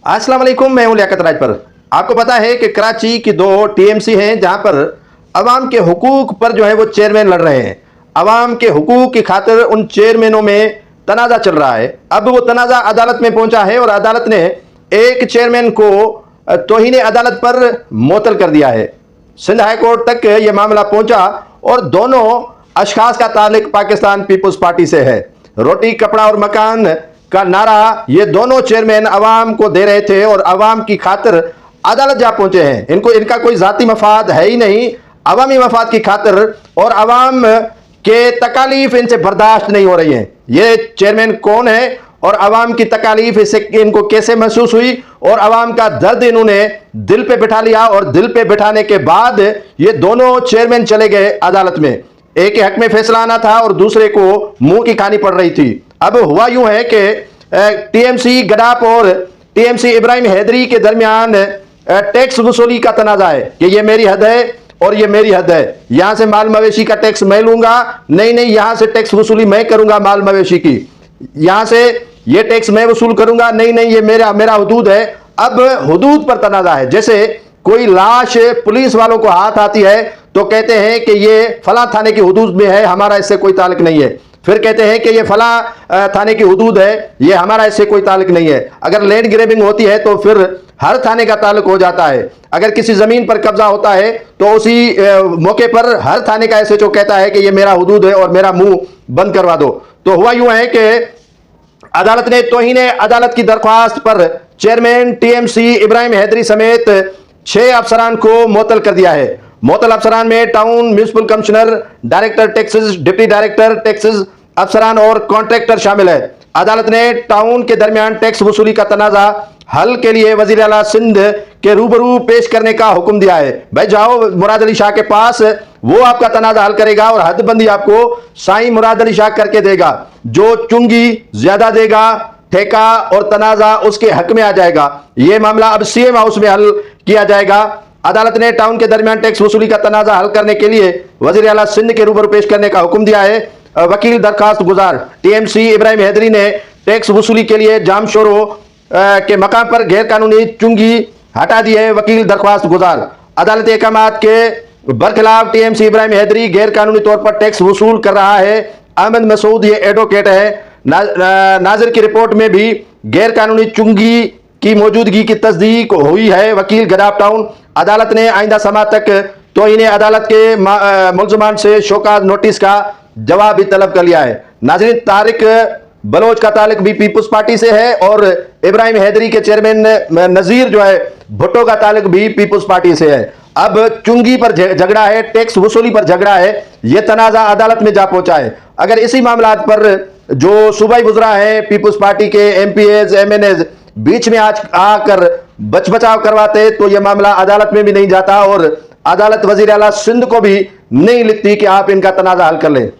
अस्सलाम वालेकुम, मैं हूं लियाकत राजपर। आपको पता है कि कराची की दो टीएमसी हैं जहां पर अवाम के हुकूक पर जो है वो चेयरमैन लड़ रहे हैं। अवाम के हुकूक की खातिर उन चेयरमैनों में तनाज़ा चल रहा है। अब वो तनाज़ा अदालत में पहुंचा है और अदालत ने एक चेयरमैन को तौहीन अदालत पर मुअत्तल कर दिया है। सिंध हाई कोर्ट तक यह मामला पहुंचा और दोनों अशखास का ताल्लुक पाकिस्तान पीपल्स पार्टी से है। रोटी कपड़ा और मकान का नारा ये दोनों चेयरमैन अवाम को दे रहे थे और अवाम की खातिर अदालत जा पहुंचे हैं। इनका कोई जाती मफाद है ही नहीं, अवामी मफाद की खातिर, और अवाम के तकालीफ इनसे बर्दाश्त नहीं हो रही हैं। ये चेयरमैन कौन है और अवाम की तकालीफ इससे इनको कैसे महसूस हुई और अवाम का दर्द इन्होंने दिल पे बिठा लिया, और दिल पे बिठाने के बाद ये दोनों चेयरमैन चले गए अदालत में। एक के हक में फैसला आना था और दूसरे को मुंह की खानी पड़ रही थी। अब हुआ यूं है कि टीएमसी गडाप और टीएमसी इब्राहिम हैदरी के दरमियान टैक्स वसूली का तनाजा है कि ये मेरी हद है और ये मेरी हद है। यहां से माल मवेशी का टैक्स मैं लूंगा, नहीं नहीं यहां से टैक्स वसूली मैं करूंगा माल मवेशी की, यहां से ये टैक्स मैं वसूल करूंगा, नहीं नहीं ये मेरा हुदूद है। अब हुदूद पर तनाजा है। जैसे कोई लाश पुलिस वालों को हाथ आती है तो कहते हैं कि ये फला थाने की हुदूद में है, हमारा इससे कोई ताल्लुक नहीं है। फिर कहते हैं कि ये फला थाने की हुदूद है, ये हमारा इससे कोई ताल्लुक नहीं है। अगर लैंड ग्रैबिंग होती है तो फिर हर थाने का ताल्लुक हो जाता है। अगर किसी जमीन पर कब्जा होता है तो उसी मौके पर हर थाने का एसएचओ कहता है कि ये मेरा हुदूद है और मेरा मुंह बंद करवा दो। तो हुआ यूं है कि अदालत ने तौहीन अदालत की दरख्वास्त पर चेयरमैन टीएमसी इब्राहिम हैदरी समेत 6 अफसरान को मुअत्तल कर दिया है। मुअत्तल अफसरान में town municipal commissioner, director taxes, deputy director taxes अफसरान और कॉन्ट्रैक्टर शामिल है। अदालत ने टाउन के दरमियान टैक्स वसूली का तनाजा हल के लिए वजीर आला सिंध के रूबरू पेश करने का हुक्म दिया है। भाई जाओ मुराद अली शाह के पास, वो आपका तनाजा हल करेगा और हदबंदी आपको साईं मुराद अली शाह करके देगा। जो चुंगी ज्यादा देगा, ठेका और तनाजा उसके हक में आ जाएगा। यह मामला अब सीएम हाउस में हल किया जाएगा। अदालत ने टाउन के दरमियान टैक्स वसूली का तनाजा हल करने के लिए वजीर आला सिंध के रूबरू पेश करने का हुक्म दिया है। वकील दरखास्त गुजार टीएमसी इब्राहिम हैदरी ने टैक्स वसूली के लिए जाम शोरों के मकाम पर गैर कानूनी चुंगी हटा दी है। वकील दरख्वास्त गुजार अदालती अहकामात के बरखिलाफ टीएमसी इब्राहिम हैदरी गैर कानूनी तौर पर टैक्स वसूल कर रहा है। अहमद मसूद ये एडवोकेट है। नाजिर की रिपोर्ट में भी गैर कानूनी चुंगी की मौजूदगी की तस्दीक हुई है। वकील गडाप टाउन अदालत ने आइंदा समात तक तौहीन अदालत के मुल्ज़मान से शोकाज नोटिस का जवाब भी तलब कर लिया है। नाज़रीन, तारिक बलोच का ताल्लुक भी पीपल्स पार्टी से है और इब्राहिम हैदरी के चेयरमैन नजीर जो है भुट्टो का ताल्लुक भी पीपल्स पार्टी से है। अब चुंगी पर झगड़ा है, टैक्स वसूली पर झगड़ा है, यह तनाजा अदालत में जा पहुंचा है। अगर इसी मामला पर जो सूबाई वज़रा है पीपल्स पार्टी के एमपीएज एमएनएज बीच में आज आकर बचाव करवाते तो यह मामला अदालत में भी नहीं जाता और अदालत वजीर आला सिंध को भी नहीं लिखती कि आप इनका तनाजा हल कर लें।